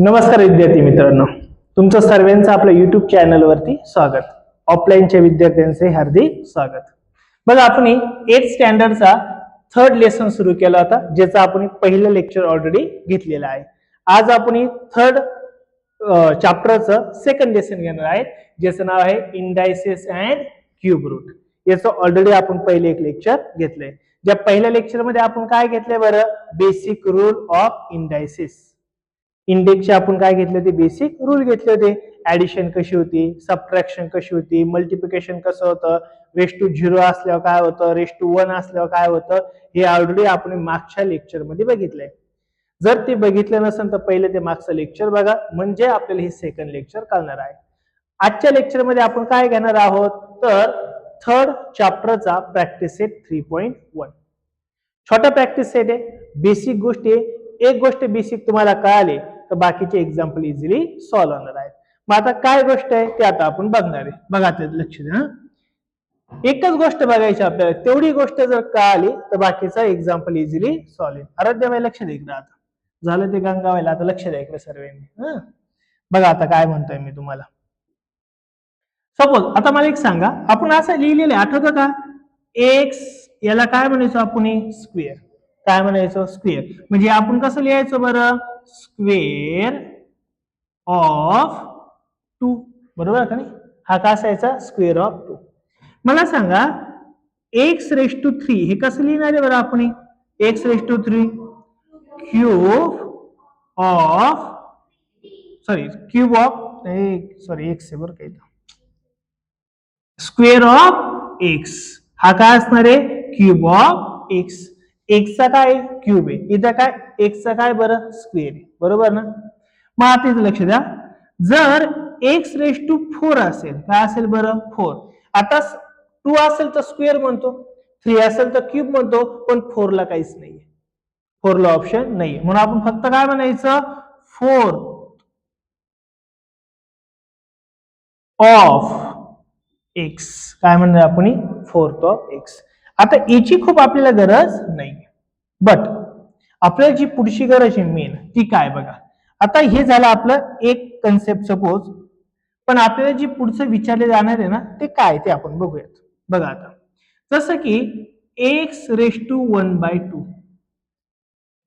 नमस्कार विद्यार्थी मित्रांनो, तुमचं सर्वांचं आपल्या युट्यूब चॅनलवरती स्वागत. ऑफलाईनच्या विद्यार्थ्यांचे हार्दिक स्वागत. बघा, आपण 8th स्टँडर्डचा थर्ड लेसन सुरू केला होता, ज्याचं आपण पहिलं लेक्चर ऑलरेडी घेतलेलं आहे. आज आपण थर्ड चॅप्टरचं सेकंड लेसन घेणार आहे, ज्याचं नाव आहे इंडायसेस अँड क्यूब रूट. याचं ऑलरेडी आपण पहिले एक लेक्चर घेतलंय. ज्या पहिल्या लेक्चर मध्ये आपण काय घेतलंय बरं, बेसिक रूल ऑफ इंडायसेस. इंडेक्सचे आपण काय घेतले होते, बेसिक रूल घेतले होते. ऍडिशन कशी होती, सबट्रॅक्शन कशी होती, मल्टिप्लिकेशन कसं होतं, रेस टू 0 असल्यावर काय होतं, रेस टू 1 असल्यावर काय होतं, हे ऑलरेडी आपण मागच्या लेक्चर मध्ये बघितलंय. जर ते बघितलं नसेल तर पहिले ते मागचं लेक्चर बघा, म्हणजे आपल्याला हे सेकंड लेक्चर कळणार आहे. आजच्या लेक्चर मध्ये आपण काय घेणार आहोत, तर थर्ड चॅप्टरचा प्रॅक्टिस सेट 3.1. छोटा प्रॅक्टिस सेट आहे, बेसिक गोष्टी आहे. एक गोष्ट बेसिक तुम्हाला कळाली तर बाकीचे एक्झाम्पल इझिली सॉल्व्ह होणार आहेत. मग आता काय गोष्ट आहे ते आता आपण बघणार आहे. बघा, ते लक्ष द्या. एकच गोष्ट बघायची आपल्याला, तेवढी गोष्ट जर कळाली तर बाकीचा एक्झाम्पल इझिली सॉल्व्ह होईल. आराध्य बाई लक्ष द्या इकडे. आता झालं ते गंगावायला, आता लक्ष द्या इकडे सर्वांनी. बघा आता काय म्हणतोय मी तुम्हाला. सपोज आता मला एक सांगा, आपण असं लिहिलेलं आठवतं का, एक्स याला काय म्हणायचो आपण, स्क्वेअर. काय म्हणायचं, स्क्वेअर. म्हणजे आपण कसं लिहायचं बरं, स्क्वेअर ऑफ 2, बरोबर का नाही. हा का असायचा, स्क्वेअर ऑफ 2. मला सांगा एक्स रेस टू 3 हे कसं लिहिणार आहे बरं आपण, X raise to 3 cube of X आहे बरं काही, स्क्वेअर ऑफ एक्स. हा काय असणार आहे, क्यूब ऑफ एक्स. एक्सचा काय क्यूब आहे, इथं काय एक्सचा काय बरं, स्क्वेअर आहे, बरोबर ना. मग आता इथं लक्ष द्या, जर एक्स रेस टू 4 असेल, काय असेल बरं, 4. आता 2 असेल तर स्क्वेअर म्हणतो, 3 असेल तर क्यूब म्हणतो, पण 4 ला काहीच नाहीये, 4 ला ऑप्शन नाही. म्हणून आपण फक्त काय म्हणायचं, 4 ऑफ एक्स. काय म्हणणार आपण, 4th ऑफ एक्स. आता याची खूप आपल्याला गरज नाही, बट आपल्याला जी पुढची गरज आहे मेन ती काय बघा. आता हे झालं आपलं एक कन्सेप्ट सपोज, पण आपल्याला जी पुढचं विचारले जाणार आहे ना ते काय ते आपण बघूयात. बघा आता, जसं की एक्स रेस टू 1/2.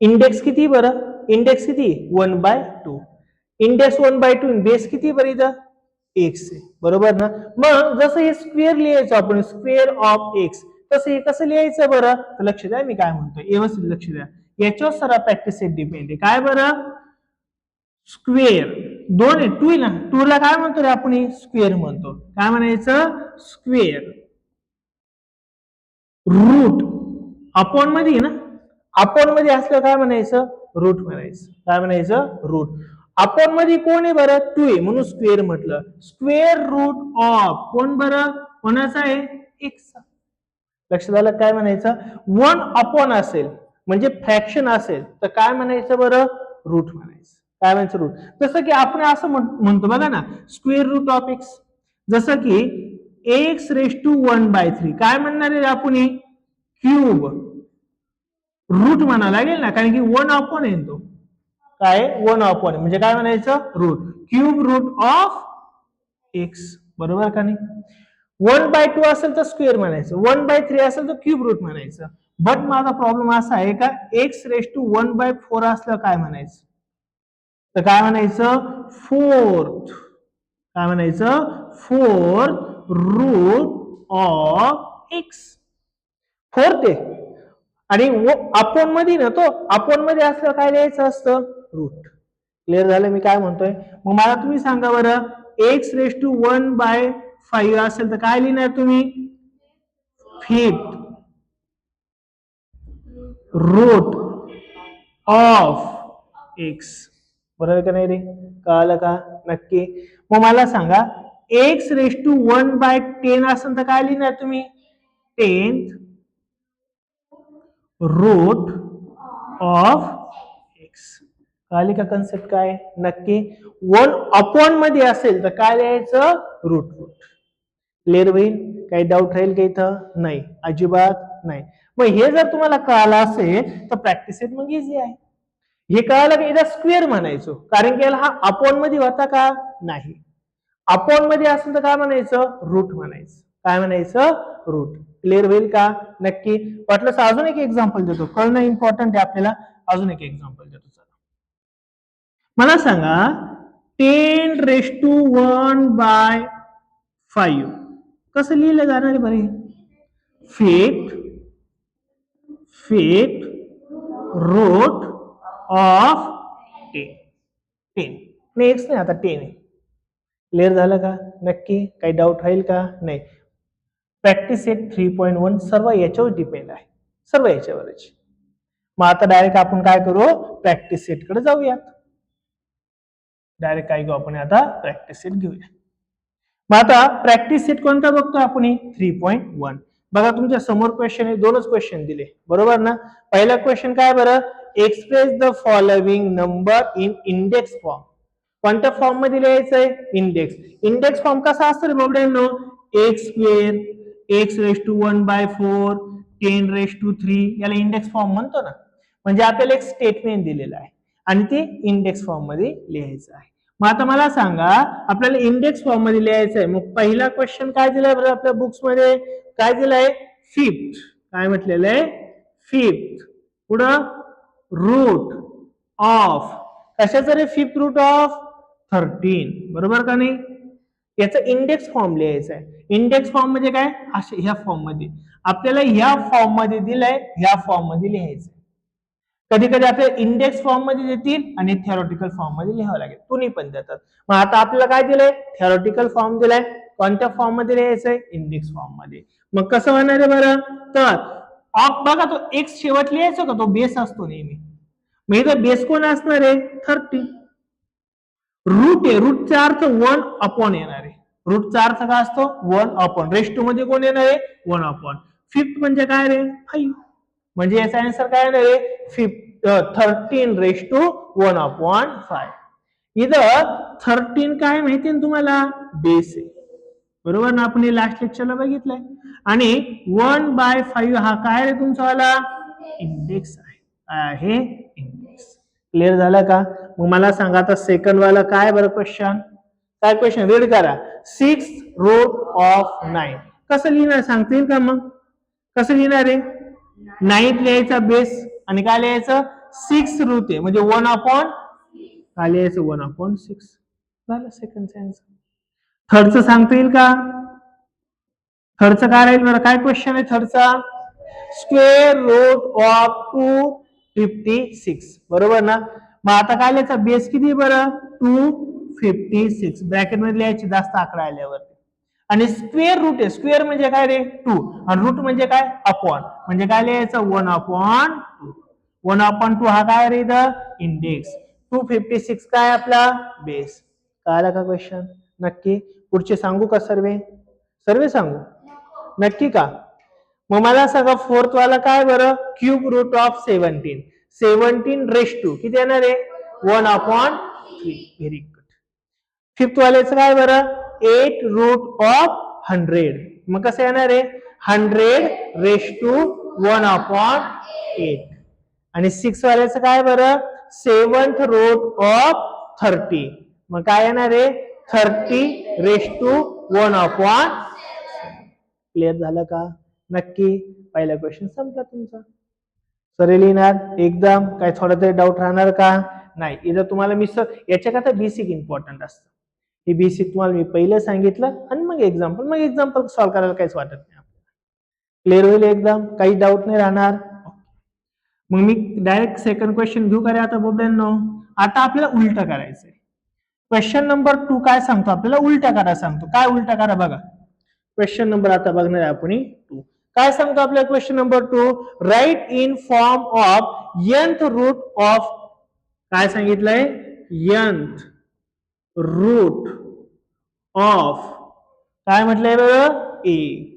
इंडेक्स किती बरं, इंडेक्स किती 1/2. इंडेक्स 1/2, बेस किती बरं इथं एक्स आहे, बरोबर ना. मग जसं हे स्क्वेअर लिहायचं आपण, स्क्वेअर ऑफ एक्स, तसं हे कसं लिहायचं बरं, तर लक्ष द्या मी काय म्हणतोय, व्यवस्थित लक्ष द्या. याच्यावर सर प्रॅक्टिस सेट डिपेंड आहे. काय बरं, स्क्वेअर 2 आहे, 2 आहे ना, 2 ला काय म्हणतो रे आपण, स्क्वेअर म्हणतो. काय म्हणायचं, स्क्वेअर रूट अपॉन मध्ये ना, अपॉन मध्ये असलं काय म्हणायचं, रूट म्हणायचं. काय म्हणायचं, रूट. अपॉन मध्ये कोण आहे बरं, 2 आहे म्हणून स्क्वेअर म्हटलं. स्क्वेअर रूट ऑफ कोण बरं, कोणाचा आहे, एक्स. लक्षात आलं. काय म्हणायचं, 1 अपॉन असेल म्हणजे फ्रॅक्शन असेल तर काय म्हणायचं बरं, रूट म्हणायचं. काय म्हणायचं, रूट. जसं की आपण असं म्हणतो बघा ना, स्क्वेअर रूट ऑफ एक्स. जसं की एक्स रेस टू 1/3 काय म्हणणार आहे आपण, क्यूब रूट म्हणा लागेल ना, कारण की 1 अपॉन आहे तो. काय 1 अपॉन म्हणजे काय म्हणायचं, root. Cube root of X, बरोबर का नाही. 1/2 असेल तर स्क्वेअर म्हणायचं, 1/3 असेल तर क्यूब रूट म्हणायचं. बट माझा प्रॉब्लेम असा आहे का, एक्स रेस टू 1/4 असलं काय म्हणायचं, तर काय म्हणायचं, 4th. काय म्हणायचं, 4th route of x. 4th आहे आणि अपॉन मध्ये ना, तो अपॉन मध्ये असलं काय लिहायचं असतं, रूट. क्लिअर झालं मी काय म्हणतोय. मग मला तुम्ही सांगा बरं, एक्स रेस टू 1/5 असेल तर काय लिहिणार तुम्ही, 5th रूट ऑफ एक्स. बरोबर का नाही रे, कळालं का, नक्की. मग मला सांगा, एक्स रेस टू 1/10 असेल तर काय लिहिणार तुम्ही, 10th रूट ऑफ एक्स. कळाली का कन्सेप्ट काय, नक्की. 1 अपॉन मध्ये असेल तर काय लिहायचं, रूट. क्लिअर होईल, काही डाऊट राहील का इथं, नाही, अजिबात नाही. मग हे जर तुम्हाला कळालं असेल तर प्रॅक्टिस सेट मग इझी आहे. हे कळालं की इथं स्क्वेअर म्हणायचो, कारण की याला हा अपॉन मध्ये होता का नाही. अपॉन मध्ये असेल तर काय म्हणायचं, रूट म्हणायचं. काय म्हणायचं, रूट. क्लिअर होईल का, नक्की. वाटलं अजून एक एक्झाम्पल देतो, कळणं इम्पॉर्टंट आहे आपल्याला. अजून एक एक्झाम्पल देतो. मला सांगा 10⁻1/5 कसं लिहिलं जाणार आहे बरे. Fifth route of 10. नेक्स्ट नाही, आता 10 आहे. क्लिअर झालं का, नक्की. काही डाऊट राहील का, नाही. प्रॅक्टिस सेट 3.1 सर्व याच्यावर डिपेंड आहे, सर्व याच्यावरच. मग आता डायरेक्ट आपण काय करू, प्रॅक्टिस सेट कडे जाऊयात. डायरेक्ट काय घेऊ आपण आता, प्रॅक्टिस सेट घेऊया. मग आता प्रॅक्टिस सेट कोणता बघतो आपण, 3.1. बघा तुमच्या समोर क्वेश्चन आहे, दोनच क्वेश्चन दिले, बरोबर ना. पहिला क्वेश्चन काय बरं, express the following number in index form. कोणत्या फॉर्म मध्ये लिहायचंय, इंडेक्स. इंडेक्स फॉर्म कसा असतो रे बाबड्यांनो, एक्स स्क्वेअर, x⁴, 10⁻3 याला इंडेक्स फॉर्म म्हणतो ना. म्हणजे आपल्याला एक स्टेटमेंट दिलेलं आहे आणि ते इंडेक्स फॉर्म मध्ये लिहायचं आहे. मग आता मला सांगा, आपल्याला इंडेक्स फॉर्म मध्ये लिहायचं आहे. मग पहिला क्वेश्चन काय दिलाय बरं आपल्या बुक्स मध्ये, काय दिलाय, फिफ्थ. काय म्हटलेलं आहे, फिफ्थ. पुढं रूट ऑफ, कशाचं रे, फिफ्थ रूट ऑफ 13, बरोबर का नाही. याचं इंडेक्स फॉर्म लिहायचं आहे. इंडेक्स फॉर्म म्हणजे काय, अशा ह्या फॉर्म मध्ये आपल्याला ह्या फॉर्म मध्ये दिलंय, ह्या फॉर्म मध्ये लिहायचं. कधी कधी आपल्याला इंडेक्स फॉर्म मध्ये देतील आणि थेरॉटिकल फॉर्म मध्ये लिहावं लागेल, दोन्ही पण देतात. मग आता आपल्याला काय दिलंय, थेरॉटिकल फॉर्म दिलाय. कोणत्या फॉर्म मध्ये लिहायचंय, इंडेक्स फॉर्म मध्ये. मग कसं होणार आहे बरं, तर ऑफ बघा, तो एक्स शेवट लिहायचा का, तो बेस असतो नेहमी. मग इथं बेस कोण असणार आहे, 30. रूट आहे, रूटचा अर्थ 1 येणार आहे. रूटचा अर्थ काय असतो, 1 रेश टू मध्ये कोण येणार आहे, 1. फिफ्थ म्हणजे काय रे, 5. म्हणजे याचा आन्सर काय येणार आहे, 13⁻1/5. इथं 13 काय माहिती ना तुम्हाला, बेस आहे, बरोबर ना. आपण लास्ट लेक्चरला बघितलंय. आणि 1/5 हा काय रे तुमचा इंडेक्स आहे, इंडेक्स. क्लिअर झालं का. मग मला सांगा आता सेकंड वाला काय बरं क्वेश्चन, काय क्वेश्चन रीड करा. 6√9 कसं लिहिणार सांगता येईल का, मग कसं लिहिणार आहे, 9 लिहायचा बेस आणि काय लिहायचं, 6 रूट आहे म्हणजे 1/, काय लिहायचं, 1/6 झालं सेकंड आन्सर. थर्डचं सांगता येईल का, थर्डचं काय राहील बरं, काय क्वेश्चन आहे थर्डचा, स्क्वेअर रूट ऑफ 256, बरोबर ना. मग आता काय लिहायचा, बेस किती बरं, 256, ब्रॅकेट मध्ये लिहायची जास्त आकडा आल्यावर. आणि स्क्वेअर रूट आहे, स्क्वेअर म्हणजे काय रे, 2, आणि रूट म्हणजे काय, अपॉन, म्हणजे काय लिहायचं, 1/2. 1/2 हा काय रे, इथं इंडेक्स. 256 काय आपला बेस. कळाला का क्वेश्चन, नक्की. पुढचे सांगू का, सर्वे सांगू, नक्की का. मग मला सांगा फोर्थ वाला काय बरं, क्यूब रूट ऑफ 17 किती येणार आहे, 1/3. Very good. फिफ्थ वाल्याचं काय बरं, 8√100, मग कसं येणार आहे, 100⁻1/8. आणि 6 वाल्याचं काय बरं, 7th√30, मग काय येणार आहे, 30⁻1/7. क्लिअर झालं का, नक्की. पहिला क्वेश्चन संपला तुमचा. सर लिहिणार एकदम, काय थोडा तरी डाऊट राहणार का, नाही. इथं तुम्हाला मी याच्याकरता बेसिक इम्पॉर्टंट असतं. हे बेसिक तुम्हाला मी पहिलं सांगितलं आणि मग एक्झाम्पल सॉल्व्ह करायला काहीच वाटत नाही आपल्याला. क्लिअर होईल एकदम, काही डाऊट नाही राहणार. मग मी डायरेक्ट सेकंड क्वेश्चन घेऊ का आता बोबड्यांनो. आता आपल्याला उलट करायचंय. क्वेश्चन नंबर 2 काय सांगतो, आपल्याला उलटा करा सांगतो. काय उलटा करा बघा, क्वेश्चन नंबर आता बघणार आहे आपण 2. काय सांगतो आपल्याला question number 2, right in form of nth root of, काय सांगितलंय, nth रूट ऑफ, काय म्हटलंय बरं, ए.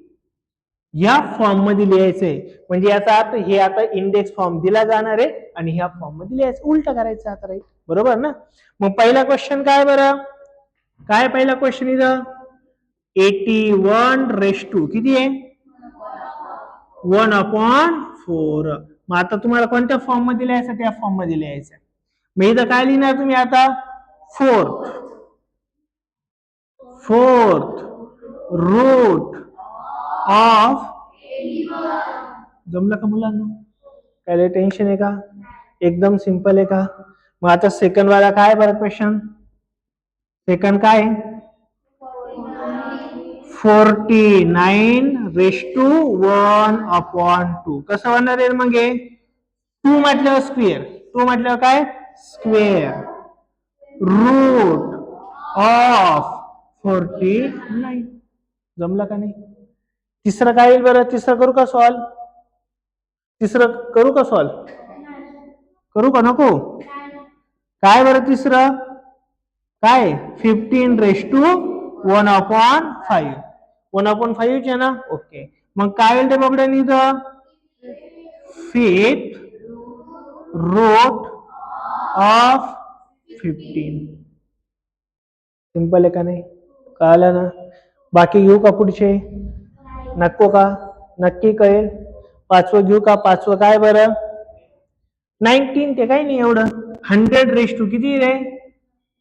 या फॉर्म मध्ये लिहायचंय, म्हणजे याचा अर्थ हे आता इंडेक्स फॉर्म दिला जाणार आहे आणि ह्या फॉर्म मध्ये लिहायचं, उलट करायचं आता, राईट, बरोबर ना. मग पहिला क्वेश्चन काय बरं, काय पहिला क्वेश्चन इथं, 81 किती आहे, 1/4. मग आता तुम्हाला कोणत्या फॉर्म मध्ये लिहायचं, त्या फॉर्म मध्ये लिहायचं. मी इथं काय लिहिणार तुम्ही आता? फोर्थ रूट ऑफ, जमलं का मुलांना? काय टेन्शन आहे का? एकदम सिंपल आहे का? मग आता सेकंड वाला काय बरं क्वेश्चन? सेकंड काय? 49 रेश टू 1/2. कसं होणार आहे मग हे? 2 म्हटल्यावर स्क्वेअर, 2 म्हटल्यावर काय? Square root of 49. जमलं का नाही? तिसरं काय येईल बरं? तिसरं करू का सॉल्व? तिसरं करू का सॉल्व? करू का नको? काय बरं तिसरं? काय? 15 रेश टू 1/5. 1/5 आहे ना? ओके. मग काय येईल ते बाबड्यानी इथं? 5th route of 15. सिंपल आहे का नाही? कळलं ना? बाकी घेऊ का पुढचे? नको का? नक्की कळेल. पाचवं घेऊ का? पाचवं काय बरं? 19. ते काही नाही एवढं. 100 रेश टू किती रे?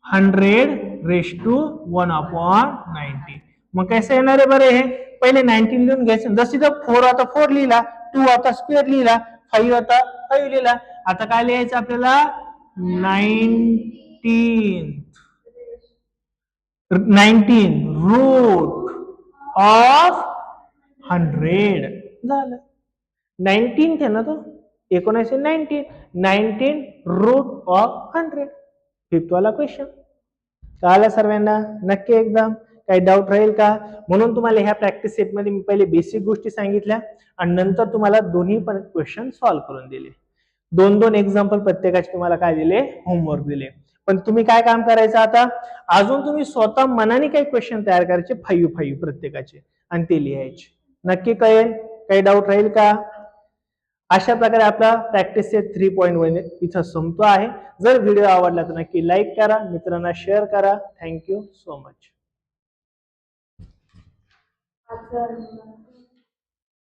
100 रेश टू 1/90. मग कसं येणार आहे बरं हे? पहिले 19 लिहून घ्यायचं. जसं इथं 4 आता 4 लिहिला, 2 आता स्क्वेअर लिहिला, 5 आता 5 लिहिला. आता काय लिहायचं आपल्याला? 19 रूट ऑफ 100 झालं. 19 आहे ना तो? 19 19 रूट ऑफ 100. फिफ्थ वाला क्वेश्चन. कळालं सर्वांना? नक्की एकदम. काही डाऊट राहील का? म्हणून तुम्हाला ह्या प्रॅक्टिस सेटमध्ये मी पहिले बेसिक गोष्टी सांगितल्या आणि नंतर तुम्हाला दोन्ही पण क्वेश्चन सॉल्व्ह करून दिले. 2-2 एक्झाम्पल प्रत्येकाचे तुम्हाला काय दिले? होमवर्क दिले. पण तुम्ही काय काम करायचं आता? अजून तुम्ही स्वतः मनाने काही क्वेश्चन तयार करायचे 5 प्रत्येकाचे आणि ते लिहायचे. नक्की कळेल? काही डाऊट राहील का? अशा प्रकारे आपला प्रॅक्टिस सेट 3.1 इथं संपतो आहे. जर व्हिडिओ आवडला तर नक्की लाईक करा, मित्रांना शेअर करा. Thank you so much.